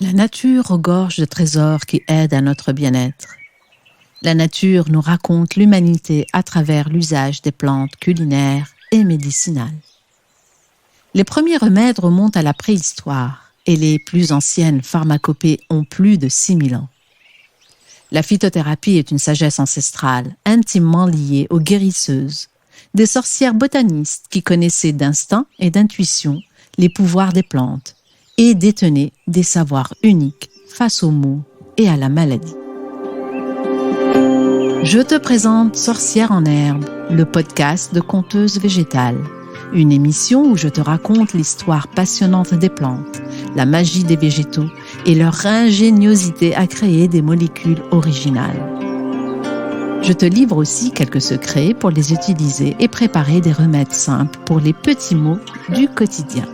La nature regorge de trésors qui aident à notre bien-être. La nature nous raconte l'humanité à travers l'usage des plantes culinaires et médicinales. Les premiers remèdes remontent à la préhistoire et les plus anciennes pharmacopées ont plus de 6000 ans. La phytothérapie est une sagesse ancestrale intimement liée aux guérisseuses, des sorcières botanistes qui connaissaient d'instinct et d'intuition les pouvoirs des plantes et détenaient des savoirs uniques face aux maux et à la maladie. Je te présente Sorcière en herbe, le podcast de Conteuse végétale, une émission où je te raconte l'histoire passionnante des plantes, la magie des végétaux et leur ingéniosité à créer des molécules originales. Je te livre aussi quelques secrets pour les utiliser et préparer des remèdes simples pour les petits maux du quotidien.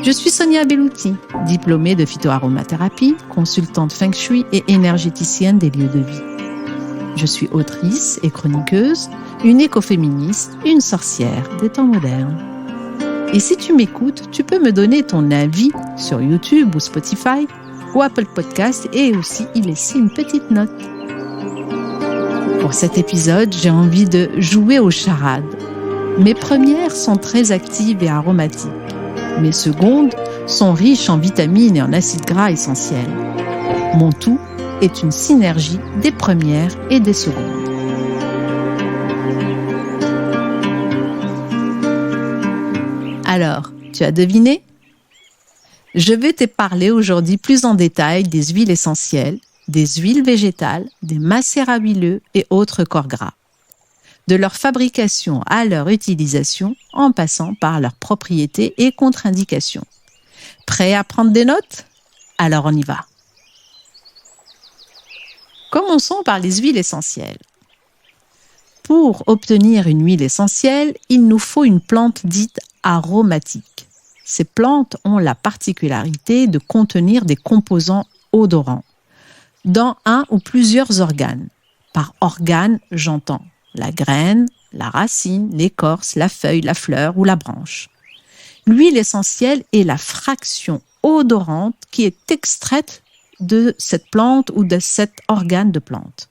Je suis Sonia Bellouti, diplômée de phytoaromathérapie, consultante feng shui et énergéticienne des lieux de vie. Je suis autrice et chroniqueuse, une écoféministe, une sorcière des temps modernes. Et si tu m'écoutes, tu peux me donner ton avis sur YouTube ou Spotify ou Apple Podcast et aussi y laisser une petite note. Pour cet épisode, j'ai envie de jouer aux charades. Mes premières sont très actives et aromatiques. Mes secondes sont riches en vitamines et en acides gras essentiels. Mon tout est une synergie des premières et des secondes. Alors, tu as deviné ? Je vais te parler aujourd'hui plus en détail des huiles essentielles, des huiles végétales, des macérats huileux et autres corps gras. De leur fabrication à leur utilisation, en passant par leurs propriétés et contre-indications. Prêt à prendre des notes ? Alors on y va. Commençons par les huiles essentielles. Pour obtenir une huile essentielle, il nous faut une plante dite aromatique. Ces plantes ont la particularité de contenir des composants odorants dans un ou plusieurs organes. Par organe, j'entends la graine, la racine, l'écorce, la feuille, la fleur ou la branche. L'huile essentielle est la fraction odorante qui est extraite de cette plante ou de cet organe de plante.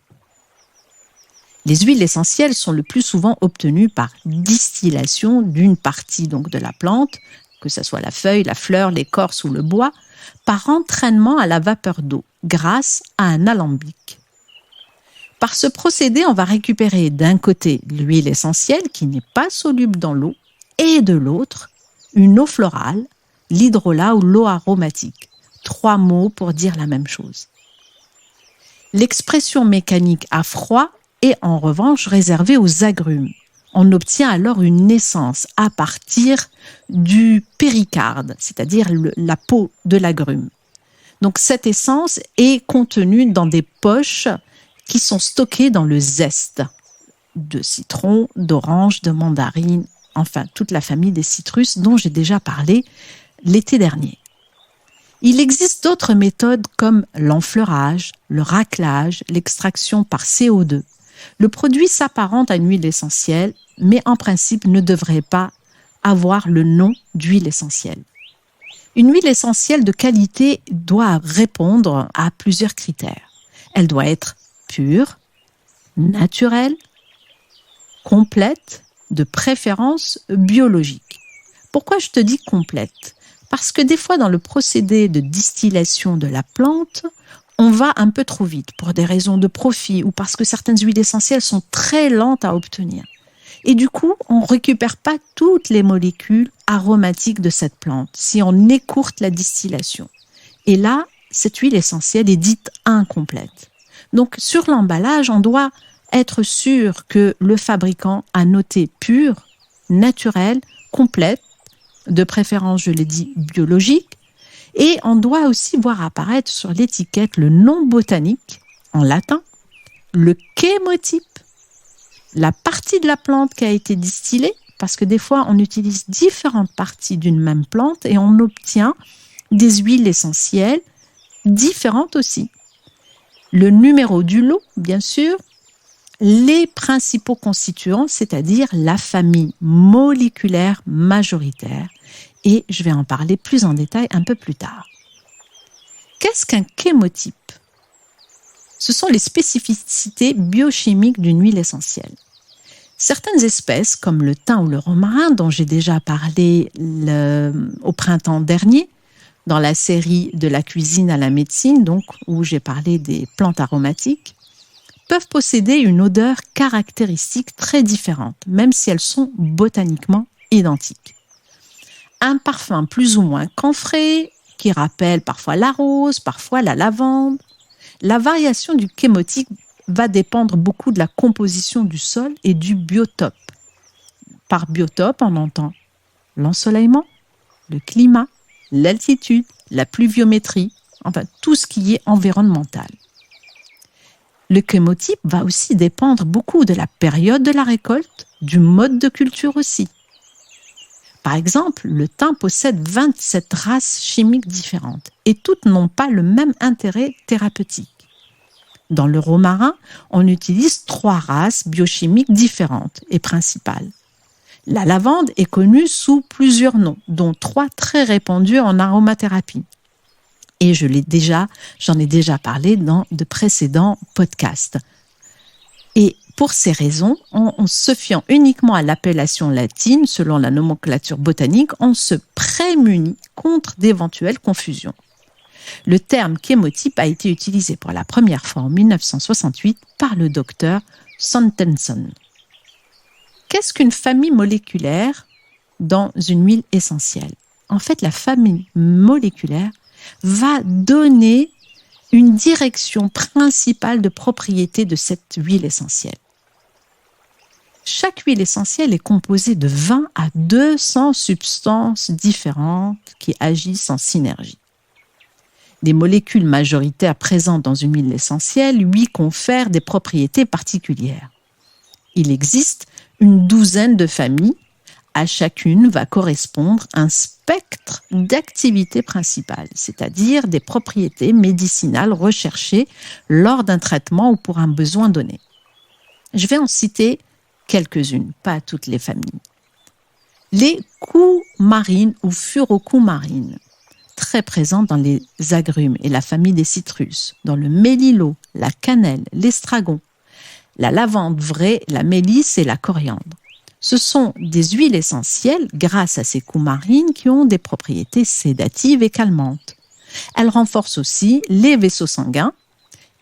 Les huiles essentielles sont le plus souvent obtenues par distillation d'une partie donc de la plante, que ce soit la feuille, la fleur, l'écorce ou le bois, par entraînement à la vapeur d'eau grâce à un alambic. Par ce procédé, on va récupérer d'un côté l'huile essentielle qui n'est pas soluble dans l'eau et de l'autre, une eau florale, l'hydrolat ou l'eau aromatique. 3 mots pour dire la même chose. L'expression mécanique à froid est en revanche réservée aux agrumes. On obtient alors une essence à partir du péricarde, c'est-à-dire la peau de l'agrume. Donc cette essence est contenue dans des poches qui sont stockées dans le zeste de citron, d'orange, de mandarine, enfin toute la famille des citrus dont j'ai déjà parlé l'été dernier. Il existe d'autres méthodes comme l'enfleurage, le raclage, l'extraction par CO2. Le produit s'apparente à une huile essentielle, mais en principe ne devrait pas avoir le nom d'huile essentielle. Une huile essentielle de qualité doit répondre à plusieurs critères. Elle doit être pure, naturelle, complète, de préférence biologique. Pourquoi je te dis complète ? Parce que des fois, dans le procédé de distillation de la plante, on va un peu trop vite pour des raisons de profit ou parce que certaines huiles essentielles sont très lentes à obtenir. Et du coup, on ne récupère pas toutes les molécules aromatiques de cette plante si on écourte la distillation. Et là, cette huile essentielle est dite incomplète. Donc, sur l'emballage, on doit être sûr que le fabricant a noté pure, naturelle, complète, de préférence, je l'ai dit, biologique, et on doit aussi voir apparaître sur l'étiquette le nom botanique, en latin, le chémotype, la partie de la plante qui a été distillée, parce que des fois, on utilise différentes parties d'une même plante et on obtient des huiles essentielles différentes aussi. Le numéro du lot, bien sûr, les principaux constituants, c'est-à-dire la famille moléculaire majoritaire. Et je vais en parler plus en détail un peu plus tard. Qu'est-ce qu'un chémotype ? Ce sont les spécificités biochimiques d'une huile essentielle. Certaines espèces, comme le thym ou le romarin, dont j'ai déjà parlé au printemps dernier, dans la série de la cuisine à la médecine, donc, où j'ai parlé des plantes aromatiques, peuvent posséder une odeur caractéristique très différente, même si elles sont botaniquement identiques. Un parfum plus ou moins camphré, qui rappelle parfois la rose, parfois la lavande. La variation du chémotype va dépendre beaucoup de la composition du sol et du biotope. Par biotope, on entend l'ensoleillement, le climat, l'altitude, la pluviométrie, enfin tout ce qui est environnemental. Le chémotype va aussi dépendre beaucoup de la période de la récolte, du mode de culture aussi. Par exemple, le thym possède 27 races chimiques différentes et toutes n'ont pas le même intérêt thérapeutique. Dans le romarin, on utilise 3 races biochimiques différentes et principales. La lavande est connue sous plusieurs noms, dont 3 très répandus en aromathérapie. Et j'en ai déjà parlé dans de précédents podcasts. Et pour ces raisons, en se fiant uniquement à l'appellation latine, selon la nomenclature botanique, on se prémunit contre d'éventuelles confusions. Le terme chémotype a été utilisé pour la première fois en 1968 par le docteur Sorensen. Qu'est-ce qu'une famille moléculaire dans une huile essentielle ? En fait, la famille moléculaire va donner une direction principale de propriété de cette huile essentielle. Chaque huile essentielle est composée de 20 à 200 substances différentes qui agissent en synergie. Des molécules majoritaires présentes dans une huile essentielle lui confèrent des propriétés particulières. Il existe une douzaine de familles. À chacune va correspondre un spectre d'activité principale, c'est-à-dire des propriétés médicinales recherchées lors d'un traitement ou pour un besoin donné. Je vais en citer quelques-unes, pas toutes les familles. Les coumarines ou furocoumarines, très présentes dans les agrumes et la famille des citrus, dans le mélilo, la cannelle, l'estragon, la lavande vraie, la mélisse et la coriandre. Ce sont des huiles essentielles, grâce à ces coumarines, qui ont des propriétés sédatives et calmantes. Elles renforcent aussi les vaisseaux sanguins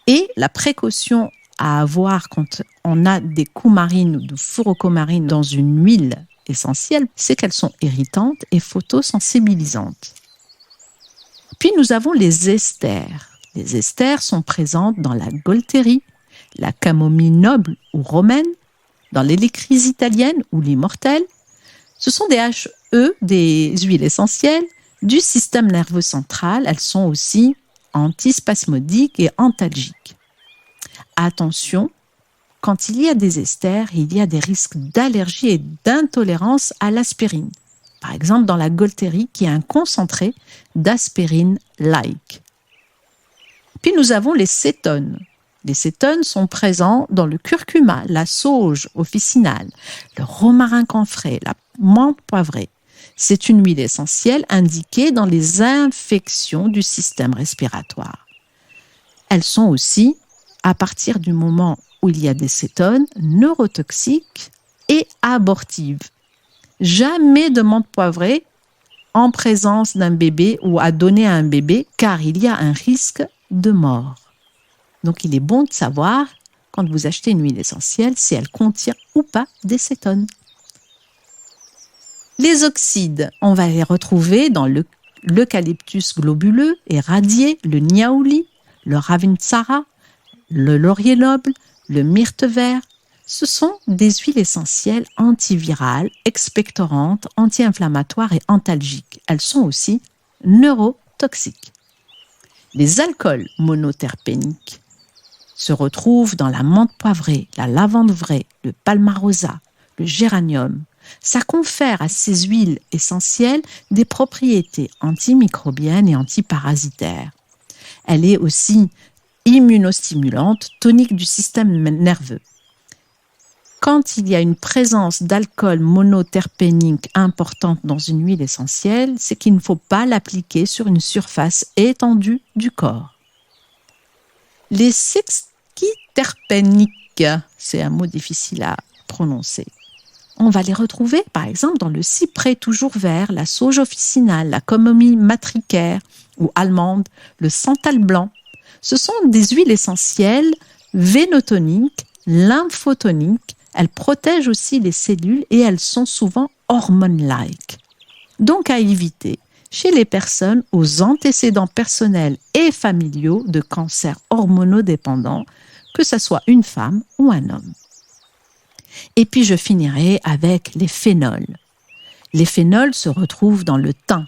et la précaution à avoir quand on a des coumarines ou de furocoumarines dans une huile essentielle, c'est qu'elles sont irritantes et photosensibilisantes. Puis nous avons les esters. Les esters sont présentes dans la Gualtérie, la camomille noble ou romaine, dans l'hélicryse italienne ou l'immortelle. Ce sont des HE, des huiles essentielles du système nerveux central. Elles sont aussi antispasmodiques et antalgiques. Attention, quand il y a des esters, il y a des risques d'allergie et d'intolérance à l'aspirine. Par exemple, dans la Gualtérie, qui est un concentré d'aspirine-like. Puis nous avons les cétones. Les cétones sont présents dans le curcuma, la sauge officinale, le romarin camphré, la menthe poivrée. C'est une huile essentielle indiquée dans les infections du système respiratoire. Elles sont aussi, à partir du moment où il y a des cétones, neurotoxiques et abortives. Jamais de menthe poivrée en présence d'un bébé ou à donner à un bébé, car il y a un risque de mort. Donc il est bon de savoir, quand vous achetez une huile essentielle, si elle contient ou pas des cétones. Les oxydes, on va les retrouver dans l'eucalyptus globuleux et radié, le niaouli, le ravintsara, le laurier noble, le myrte vert. Ce sont des huiles essentielles antivirales, expectorantes, anti-inflammatoires et antalgiques. Elles sont aussi neurotoxiques. Les alcools monoterpéniques se retrouvent dans la menthe poivrée, la lavande vraie, le palmarosa, le géranium. Ça confère à ces huiles essentielles des propriétés antimicrobiennes et antiparasitaires. Elle est aussi immunostimulante, tonique du système nerveux. Quand il y a une présence d'alcool monoterpénique importante dans une huile essentielle, c'est qu'il ne faut pas l'appliquer sur une surface étendue du corps. Les sesquiterpéniques, c'est un mot difficile à prononcer. On va les retrouver par exemple dans le cyprès toujours vert, la sauge officinale, la camomille matricaire ou allemande, le santal blanc. Ce sont des huiles essentielles vénotoniques, lymphotoniques. Elles protègent aussi les cellules et elles sont souvent hormone-like. Donc à éviter chez les personnes aux antécédents personnels et familiaux de cancers hormonodépendants, que ce soit une femme ou un homme. Et puis je finirai avec les phénols. Les phénols se retrouvent dans le thym,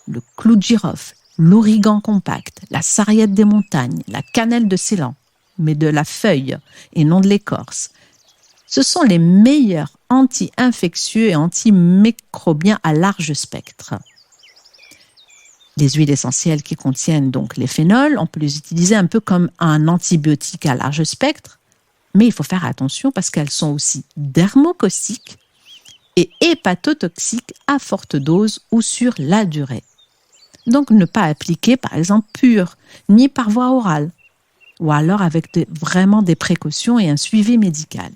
le clou de girofle, l'origan compact, la sarriette des montagnes, la cannelle de Ceylan, mais de la feuille et non de l'écorce. Ce sont les meilleurs anti-infectieux et antimicrobiens à large spectre. Les huiles essentielles qui contiennent donc les phénols, on peut les utiliser un peu comme un antibiotique à large spectre, mais il faut faire attention parce qu'elles sont aussi dermocaustiques et hépatotoxiques à forte dose ou sur la durée. Donc ne pas appliquer par exemple pur, ni par voie orale, ou alors avec vraiment des précautions et un suivi médical.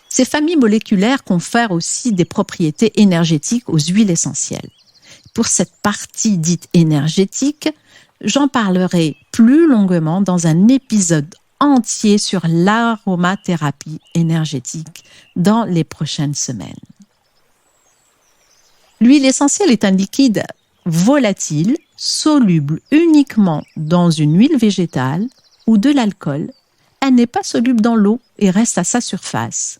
Ces familles moléculaires confèrent aussi des propriétés énergétiques aux huiles essentielles. Pour cette partie dite énergétique, j'en parlerai plus longuement dans un épisode entier sur l'aromathérapie énergétique dans les prochaines semaines. L'huile essentielle est un liquide volatile, soluble uniquement dans une huile végétale ou de l'alcool. Elle n'est pas soluble dans l'eau et reste à sa surface.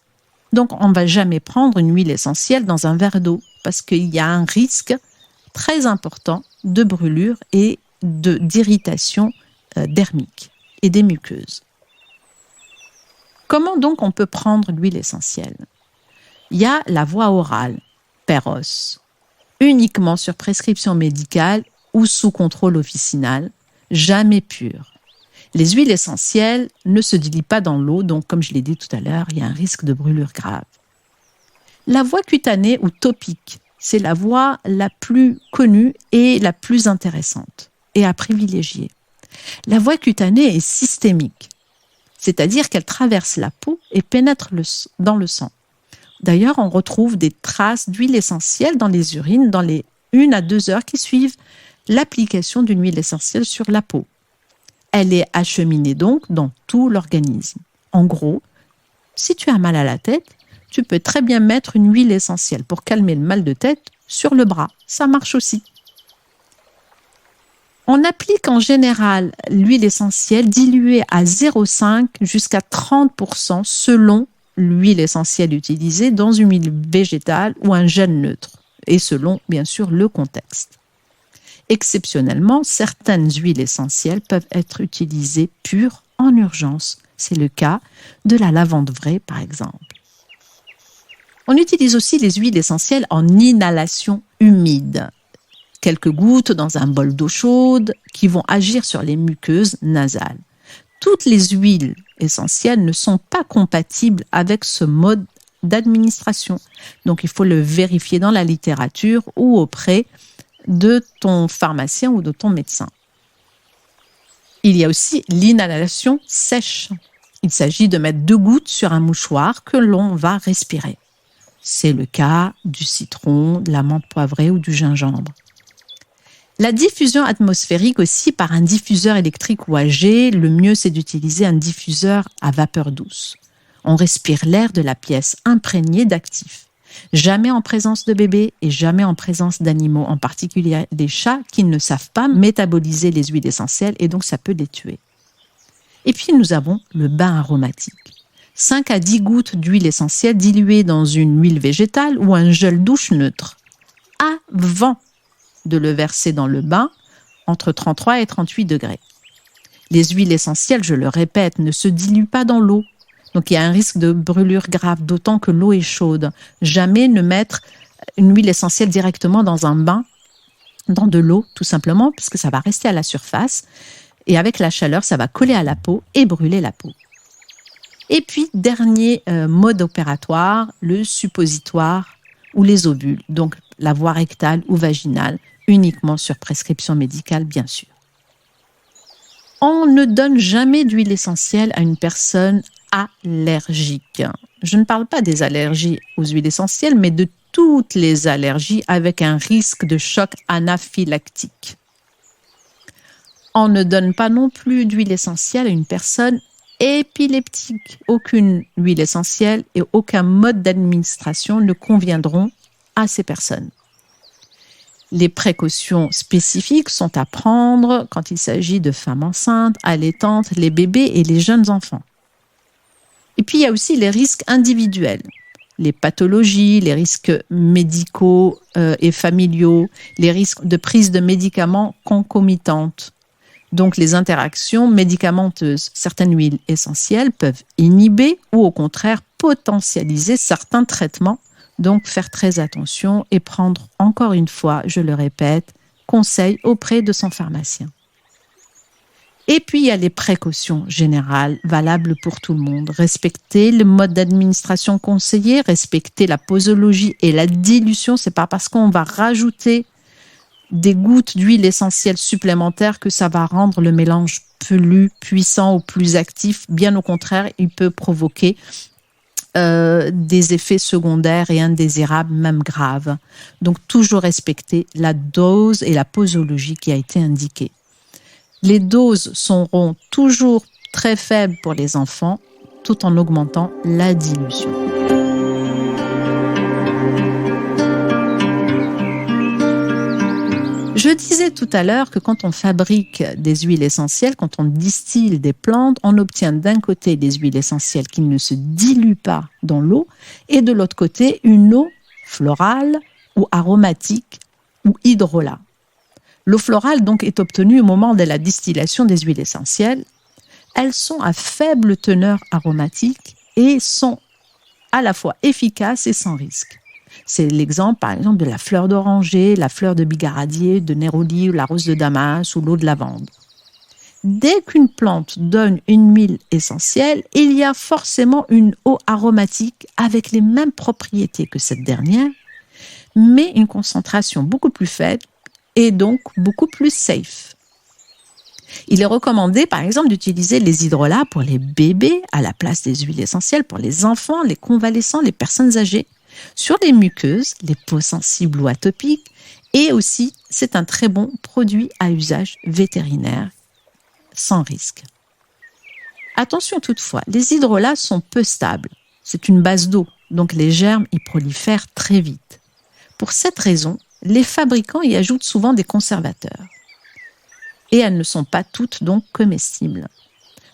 Donc, on ne va jamais prendre une huile essentielle dans un verre d'eau parce qu'il y a un risque très important de brûlure et d'irritation dermique et des muqueuses. Comment donc on peut prendre l'huile essentielle? Il y a la voie orale, Péros, uniquement sur prescription médicale ou sous contrôle officinal, jamais pure. Les huiles essentielles ne se diluent pas dans l'eau, donc comme je l'ai dit tout à l'heure, il y a un risque de brûlure grave. La voie cutanée ou topique, c'est la voie la plus connue et la plus intéressante et à privilégier. La voie cutanée est systémique, c'est-à-dire qu'elle traverse la peau et pénètre dans le sang. D'ailleurs, on retrouve des traces d'huile essentielle dans les urines dans les 1 à 2 heures qui suivent l'application d'une huile essentielle sur la peau. Elle est acheminée donc dans tout l'organisme. En gros, si tu as mal à la tête, tu peux très bien mettre une huile essentielle pour calmer le mal de tête sur le bras. Ça marche aussi. On applique en général l'huile essentielle diluée à 0,5 jusqu'à 30% selon l'huile essentielle utilisée dans une huile végétale ou un gel neutre et selon bien sûr le contexte. Exceptionnellement, certaines huiles essentielles peuvent être utilisées pures en urgence. C'est le cas de la lavande vraie par exemple. On utilise aussi les huiles essentielles en inhalation humide. Quelques gouttes dans un bol d'eau chaude qui vont agir sur les muqueuses nasales. Toutes les huiles essentielles ne sont pas compatibles avec ce mode d'administration. Donc il faut le vérifier dans la littérature ou auprès de ton pharmacien ou de ton médecin. Il y a aussi l'inhalation sèche. Il s'agit de mettre 2 gouttes sur un mouchoir que l'on va respirer. C'est le cas du citron, de la menthe poivrée ou du gingembre. La diffusion atmosphérique aussi par un diffuseur électrique ou à jet, le mieux c'est d'utiliser un diffuseur à vapeur douce. On respire l'air de la pièce imprégné d'actifs. Jamais en présence de bébés et jamais en présence d'animaux, en particulier des chats qui ne savent pas métaboliser les huiles essentielles et donc ça peut les tuer. Et puis nous avons le bain aromatique. 5 à 10 gouttes d'huile essentielle diluée dans une huile végétale ou un gel douche neutre. Avant de le verser dans le bain, entre 33 et 38 degrés. Les huiles essentielles, je le répète, ne se diluent pas dans l'eau. Donc il y a un risque de brûlure grave, d'autant que l'eau est chaude. Jamais ne mettre une huile essentielle directement dans un bain, dans de l'eau, tout simplement, parce que ça va rester à la surface. Et avec la chaleur, ça va coller à la peau et brûler la peau. Et puis, dernier mode opératoire, le suppositoire ou les ovules, donc la voie rectale ou vaginale, uniquement sur prescription médicale, bien sûr. On ne donne jamais d'huile essentielle à une personne allergique. Je ne parle pas des allergies aux huiles essentielles, mais de toutes les allergies avec un risque de choc anaphylactique. On ne donne pas non plus d'huile essentielle à une personne épileptique. Aucune huile essentielle et aucun mode d'administration ne conviendront à ces personnes. Les précautions spécifiques sont à prendre quand il s'agit de femmes enceintes, allaitantes, les bébés et les jeunes enfants. Et puis, il y a aussi les risques individuels, les pathologies, les risques médicaux et familiaux, les risques de prise de médicaments concomitantes. Donc, les interactions médicamenteuses. Certaines huiles essentielles peuvent inhiber ou au contraire potentialiser certains traitements. Donc, faire très attention et prendre, encore une fois, je le répète, conseil auprès de son pharmacien. Et puis, il y a les précautions générales valables pour tout le monde. Respecter le mode d'administration conseillé, respecter la posologie et la dilution. Ce n'est pas parce qu'on va rajouter des gouttes d'huile essentielle supplémentaires que ça va rendre le mélange plus puissant ou plus actif. Bien au contraire, il peut provoquer des effets secondaires et indésirables, même graves. Donc, toujours respecter la dose et la posologie qui a été indiquée. Les doses seront toujours très faibles pour les enfants, tout en augmentant la dilution. Je disais tout à l'heure que quand on fabrique des huiles essentielles, quand on distille des plantes, on obtient d'un côté des huiles essentielles qui ne se diluent pas dans l'eau et de l'autre côté une eau florale ou aromatique ou hydrolat. L'eau florale donc est obtenue au moment de la distillation des huiles essentielles. Elles sont à faible teneur aromatique et sont à la fois efficaces et sans risque. C'est l'exemple, par exemple, de la fleur d'oranger, la fleur de bigaradier, de néroli, ou la rose de Damas ou l'eau de lavande. Dès qu'une plante donne une huile essentielle, il y a forcément une eau aromatique avec les mêmes propriétés que cette dernière, mais une concentration beaucoup plus faible et donc beaucoup plus safe. Il est recommandé, par exemple, d'utiliser les hydrolats pour les bébés à la place des huiles essentielles pour les enfants, les convalescents, les personnes âgées, sur les muqueuses, les peaux sensibles ou atopiques, et aussi, c'est un très bon produit à usage vétérinaire, sans risque. Attention toutefois, les hydrolats sont peu stables. C'est une base d'eau, donc les germes y prolifèrent très vite. Pour cette raison, les fabricants y ajoutent souvent des conservateurs. Et elles ne sont pas toutes donc comestibles.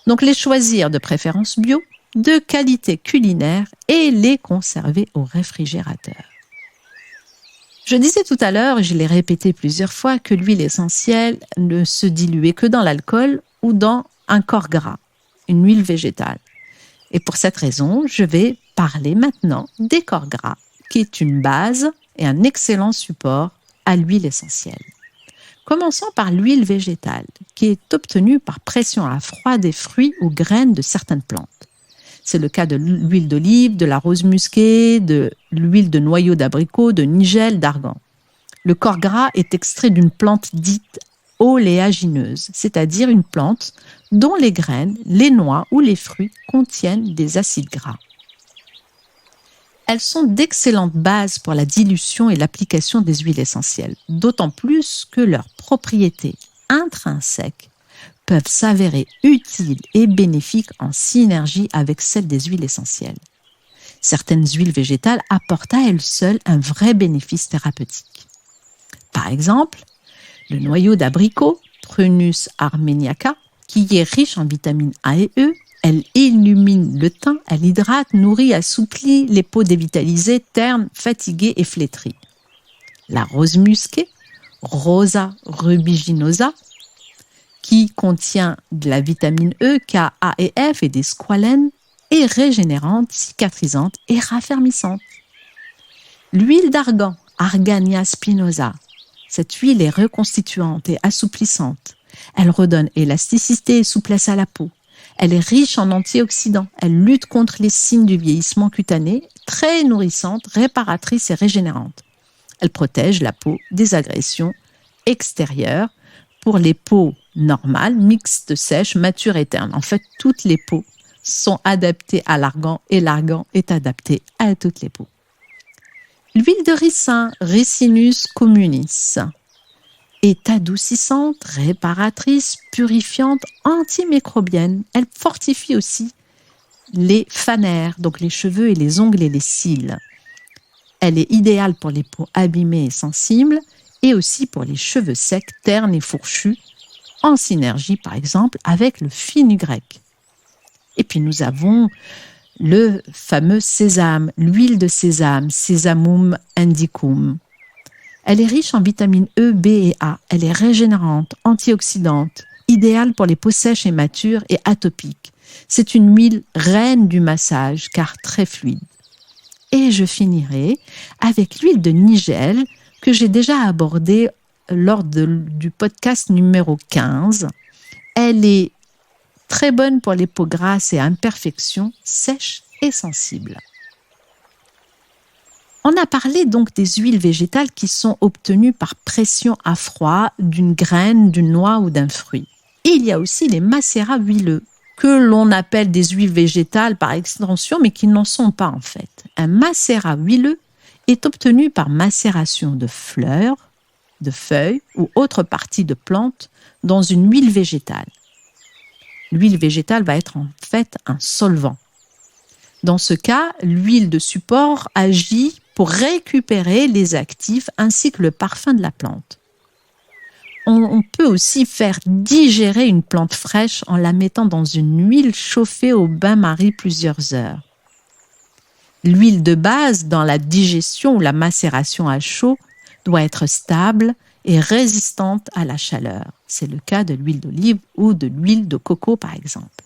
Donc les choisir de préférence bio, de qualité culinaire et les conserver au réfrigérateur. Je disais tout à l'heure, et je l'ai répété plusieurs fois, que l'huile essentielle ne se diluait que dans l'alcool ou dans un corps gras, une huile végétale. Et pour cette raison, je vais parler maintenant des corps gras, qui est une base et un excellent support à l'huile essentielle. Commençons par l'huile végétale, qui est obtenue par pression à froid des fruits ou graines de certaines plantes. C'est le cas de l'huile d'olive, de la rose musquée, de l'huile de noyau d'abricot, de nigelle, d'argan. Le corps gras est extrait d'une plante dite oléagineuse, c'est-à-dire une plante dont les graines, les noix ou les fruits contiennent des acides gras. Elles sont d'excellentes bases pour la dilution et l'application des huiles essentielles, d'autant plus que leurs propriétés intrinsèques peuvent s'avérer utiles et bénéfiques en synergie avec celles des huiles essentielles. Certaines huiles végétales apportent à elles seules un vrai bénéfice thérapeutique. Par exemple, le noyau d'abricot, Prunus armeniaca, qui est riche en vitamines A et E, elle illumine le teint, elle hydrate, nourrit, assouplit les peaux dévitalisées, ternes, fatiguées et flétries. La rose musquée, Rosa rubiginosa, qui contient de la vitamine E, K, A et F et des squalènes, est régénérante, cicatrisante et raffermissante. L'huile d'argan, Argania spinosa, cette huile est reconstituante et assouplissante. Elle redonne élasticité et souplesse à la peau. Elle est riche en antioxydants. Elle lutte contre les signes du vieillissement cutané, très nourrissante, réparatrice et régénérante. Elle protège la peau des agressions extérieures pour les peaux normales, mixtes, sèches, matures et ternes. En fait, toutes les peaux sont adaptées à l'argan et l'argan est adapté à toutes les peaux. L'huile de ricin, Ricinus communis, est adoucissante, réparatrice, purifiante, antimicrobienne. Elle fortifie aussi les fanères, donc les cheveux et les ongles et les cils. Elle est idéale pour les peaux abîmées et sensibles et aussi pour les cheveux secs, ternes et fourchus, en synergie par exemple avec le fenugrec. Et puis nous avons le fameux sésame, l'huile de sésame, Sesamum indicum. Elle est riche en vitamines E, B et A. Elle est régénérante, antioxydante, idéale pour les peaux sèches et matures et atopiques. C'est une huile reine du massage car très fluide. Et je finirai avec l'huile de nigel que j'ai déjà abordée lors du podcast numéro 15. Elle est très bonne pour les peaux grasses et imperfections, sèches et sensibles. On a parlé donc des huiles végétales qui sont obtenues par pression à froid d'une graine, d'une noix ou d'un fruit. Et il y a aussi les macérats huileux, que l'on appelle des huiles végétales par extension, mais qui n'en sont pas en fait. Un macérat huileux est obtenu par macération de fleurs, de feuilles ou autres parties de plantes dans une huile végétale. L'huile végétale va être en fait un solvant. Dans ce cas, l'huile de support agit pour récupérer les actifs ainsi que le parfum de la plante. On peut aussi faire digérer une plante fraîche en la mettant dans une huile chauffée au bain-marie plusieurs heures. L'huile de base dans la digestion ou la macération à chaud doit être stable et résistante à la chaleur. C'est le cas de l'huile d'olive ou de l'huile de coco par exemple.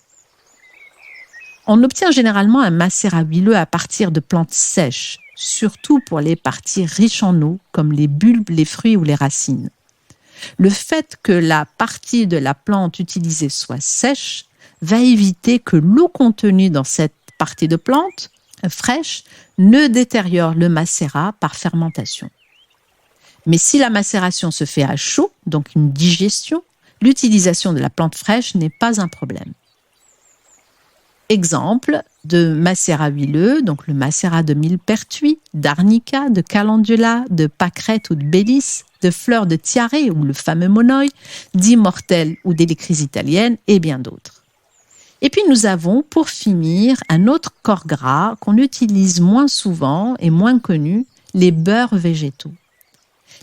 On obtient généralement un macérat huileux à partir de plantes sèches, surtout pour les parties riches en eau, comme les bulbes, les fruits ou les racines. Le fait que la partie de la plante utilisée soit sèche va éviter que l'eau contenue dans cette partie de plante fraîche ne détériore le macérat par fermentation. Mais si la macération se fait à chaud, donc une digestion, l'utilisation de la plante fraîche n'est pas un problème. Exemple de macérat huileux, donc le macérat de millepertuis, d'arnica, de calendula, de pâquerette ou de bélis, de fleurs de tiare ou le fameux monoi, d'immortelle ou d'électrise italienne et bien d'autres. Et puis nous avons, pour finir, un autre corps gras qu'on utilise moins souvent et moins connu, les beurres végétaux.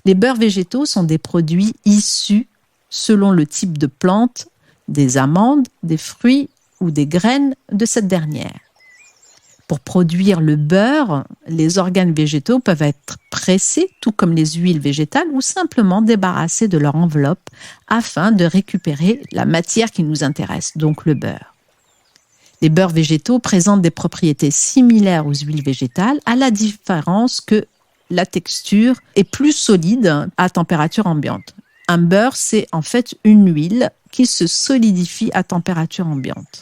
Les beurres végétaux sont des produits issus, selon le type de plante, des amandes, des fruits ou des graines de cette dernière. Pour produire le beurre, les organes végétaux peuvent être pressés, tout comme les huiles végétales, ou simplement débarrassés de leur enveloppe afin de récupérer la matière qui nous intéresse, donc le beurre. Les beurres végétaux présentent des propriétés similaires aux huiles végétales, à la différence que la texture est plus solide à température ambiante. Un beurre, c'est en fait une huile qui se solidifie à température ambiante.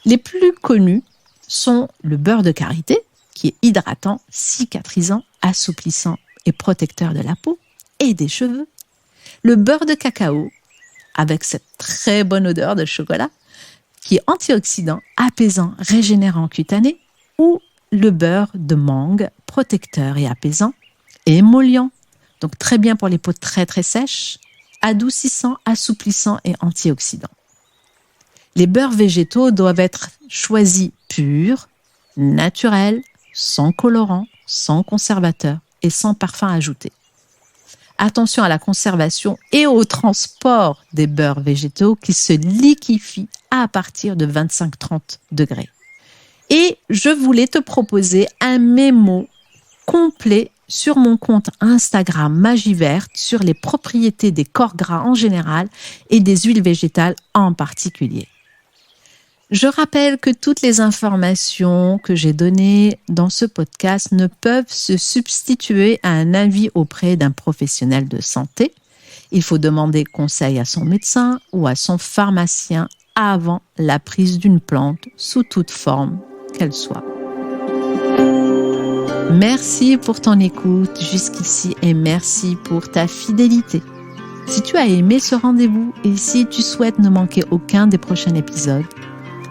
Les plus connus sont le beurre de karité, qui est hydratant, cicatrisant, assouplissant et protecteur de la peau et des cheveux. Le beurre de cacao, avec cette très bonne odeur de chocolat, qui est antioxydant, apaisant, régénérant cutané, ou le beurre de mangue, protecteur et apaisant, et émollient, donc très bien pour les peaux très très sèches, adoucissant, assouplissant et antioxydant. Les beurres végétaux doivent être choisis purs, naturels, sans colorant, sans conservateur et sans parfum ajouté. Attention à la conservation et au transport des beurres végétaux qui se liquéfient à partir de 25-30 degrés. Et je voulais te proposer un mémo complet sur mon compte Instagram Magie Verte sur les propriétés des corps gras en général et des huiles végétales en particulier. Je rappelle que toutes les informations que j'ai données dans ce podcast ne peuvent se substituer à un avis auprès d'un professionnel de santé. Il faut demander conseil à son médecin ou à son pharmacien avant la prise d'une plante sous toute forme qu'elle soit. Merci pour ton écoute jusqu'ici et merci pour ta fidélité. Si tu as aimé ce rendez-vous et si tu souhaites ne manquer aucun des prochains épisodes,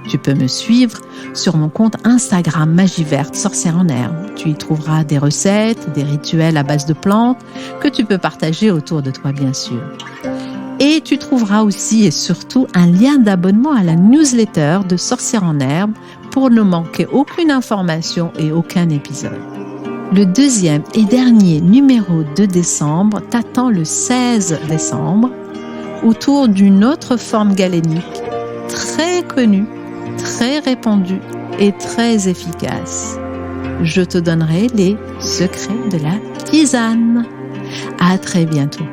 tu peux me suivre sur mon compte Instagram Magie Verte Sorcière en Herbe. Tu y trouveras des recettes, des rituels à base de plantes que tu peux partager autour de toi bien sûr. Et tu trouveras aussi et surtout un lien d'abonnement à la newsletter de Sorcière en Herbe pour ne manquer aucune information et aucun épisode. Le deuxième et dernier numéro de décembre t'attend le 16 décembre autour d'une autre forme galénique très connue, très répandue et très efficace. Je te donnerai les secrets de la tisane. À très bientôt.